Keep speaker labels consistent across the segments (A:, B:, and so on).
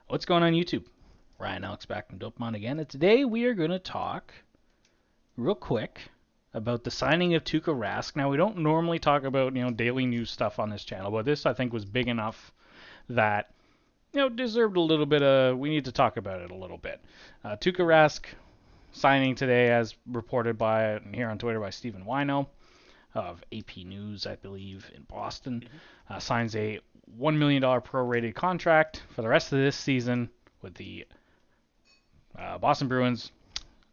A: What's going on YouTube? Ryan Alex back from Dopamon again, and today we are going to talk real quick about the signing of Tuukka Rask. Now, we don't normally talk about, daily news stuff on this channel, but this I think was big enough that, deserved a little bit of, we need to talk about it a little bit. Tuukka Rask signing today, as reported by here on Twitter by Stephen Whyno of AP News, I believe, in Boston, signs a $1 million prorated contract for the rest of this season with the Boston Bruins.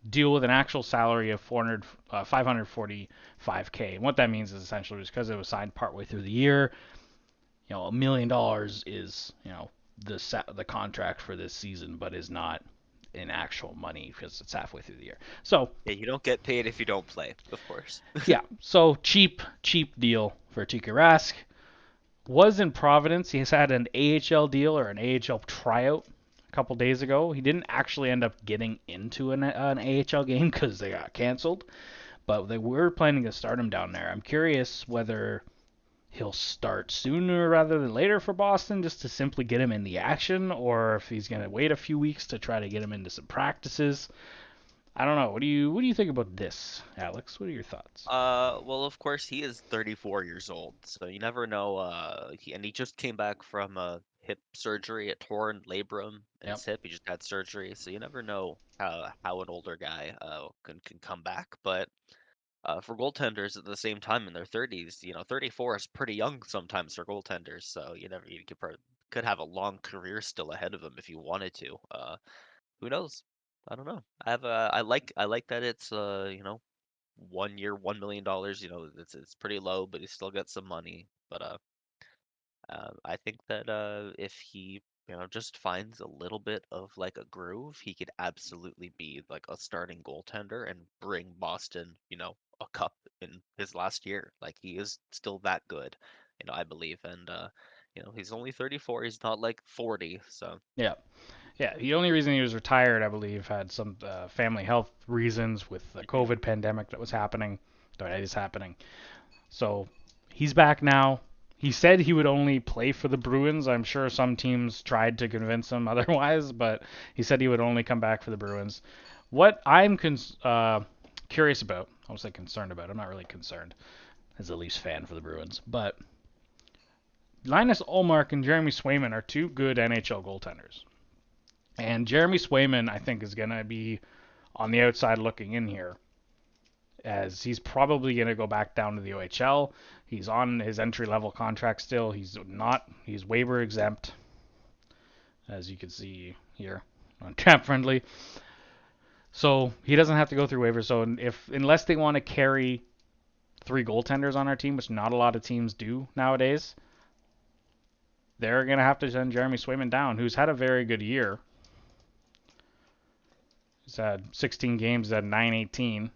A: Deal with an actual salary of 545K. And what that means is essentially just because it was signed partway through the year, $1 million is, the contract for this season, but is not in actual money because it's halfway through the year. So
B: Yeah, you don't get paid if you don't play, of course.
A: yeah, so cheap deal for Tuukka Rask. Was in Providence. He's had an AHL deal or an AHL tryout a couple days ago. He didn't actually end up getting into an AHL game because they got canceled, but they were planning to start him down there. I'm curious whether he'll start sooner rather than later for Boston just to simply get him in the action, or if he's going to wait a few weeks to try to get him into some practices. I don't know. What do you think about this, Alex? What are your thoughts?
B: Well, of course, he is 34 years old, so you never know. He just came back from a hip surgery, a torn labrum in
A: Yep.
B: his hip. He just had surgery, so you never know how an older guy can come back. But for goaltenders at the same time in their 30s, 34 is pretty young sometimes for goaltenders. So you could have a long career still ahead of him if you wanted to. Who knows? I don't know. I like that it's 1 year, $1 million. It's pretty low, but he still gets some money. But I think that if he just finds a little bit of like a groove, he could absolutely be like a starting goaltender and bring Boston, a cup in his last year. Like he is still that good, I believe. And he's only 34. He's not like 40. So
A: Yeah. Yeah, the only reason he was retired, I believe, had some family health reasons with the
B: mhm.
A: COVID pandemic that was happening, that is happening. So he's back now. He said he would only play for the Bruins. I'm sure some teams tried to convince him otherwise, but he said he would only come back for the Bruins. What I'm curious about, I was say concerned about. I'm not really concerned as a Leafs fan for the Bruins, but Linus Ullmark and Jeremy Swayman are two good NHL goaltenders. And Jeremy Swayman, I think, is going to be on the outside looking in here, as he's probably going to go back down to the OHL. He's on his entry level contract still. He's waiver exempt, as you can see here on Cap Friendly. So he doesn't have to go through waivers. So unless they want to carry three goaltenders on our team, which not a lot of teams do nowadays, they're going to have to send Jeremy Swayman down, who's had a very good year. He's had 16 games at 918.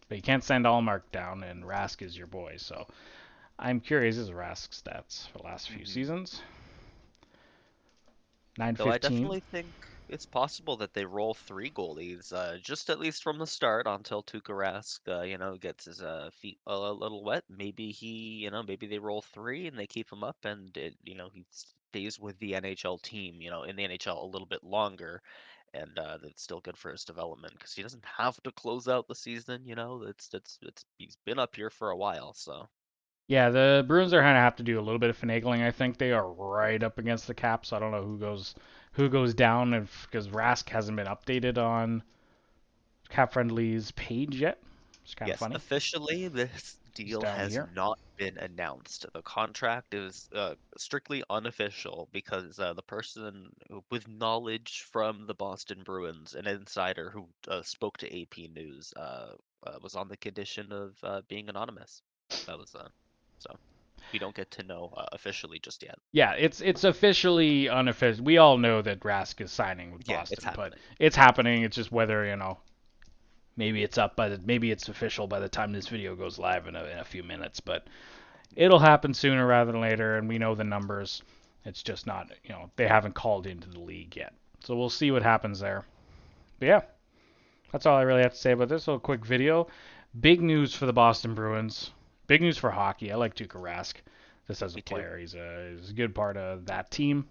A: But you can't send Allmark down, and Rask is your boy. So I'm curious his Rask stats for the last few
B: Mhm.
A: seasons.
B: Though I
A: 915.
B: definitely think it's possible that they roll three goalies, just at least from the start until Tuukka Rask, gets his feet a little wet. Maybe they roll three and they keep him up, and he stays with the NHL team, in the NHL a little bit longer, and that's still good for his development because he doesn't have to close out the season. It's he's been up here for a while, so.
A: Yeah, the Bruins are gonna have to do a little bit of finagling. I think they are right up against the cap, so I don't know who goes down if because Rask hasn't been updated on Cap Friendly's page yet. It's kind of
B: Yes,
A: funny.
B: officially, this
A: He's
B: deal
A: down
B: has
A: here.
B: not been announced. The contract is strictly unofficial because the person with knowledge from the Boston Bruins, an insider who spoke to AP News, was on the condition of being anonymous. That was so we don't get to know officially just yet.
A: Yeah, it's officially unofficial. We all know that Rask is signing with
B: Yeah, it's
A: Boston, but
B: happening.
A: it's happening. It's just whether maybe it's official by the time this video goes live in a few minutes, but it'll happen sooner rather than later, and we know the numbers. It's just not, they haven't called into the league yet. So we'll see what happens there. But yeah, that's all I really have to say about this little quick video. Big news for the Boston Bruins. Big news for hockey. I like Tuukka Rask. Just as a
B: Me too.
A: player, he's a good part of that team.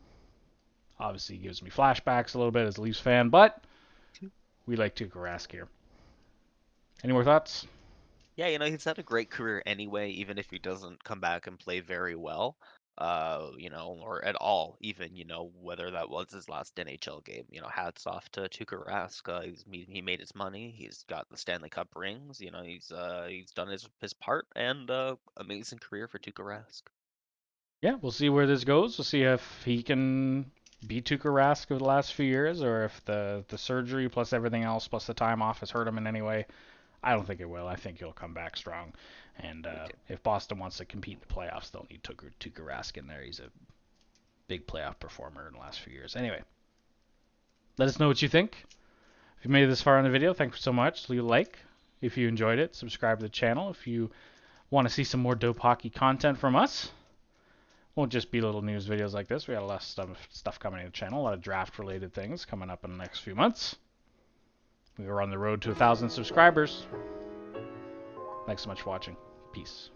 A: Obviously, he gives me flashbacks a little bit as a Leafs fan, but we like Tuukka Rask here. Any more thoughts?
B: Yeah, he's had a great career anyway, even if he doesn't come back and play very well, or at all, even, whether that was his last NHL game. Hats off to Tuukka Rask. He made his money. He's got the Stanley Cup rings. He's done his part, and amazing career for Tuukka Rask.
A: Yeah, we'll see where this goes. We'll see if he can beat Tuukka Rask over the last few years, or if the surgery plus everything else plus the time off has hurt him in any way. I don't think it will. I think he'll come back strong. And if Boston wants to compete in the playoffs, they'll need Tuukka Rask in there. He's a big playoff performer in the last few years. Anyway, let us know what you think. If you made it this far in the video, thanks so much. Leave a like if you enjoyed it. Subscribe to the channel if you want to see some more dope hockey content from us. Won't just be little news videos like this. We got a lot of stuff coming to the channel, a lot of draft related things coming up in the next few months. We are on the road to 1,000 subscribers. Thanks so much for watching. Peace.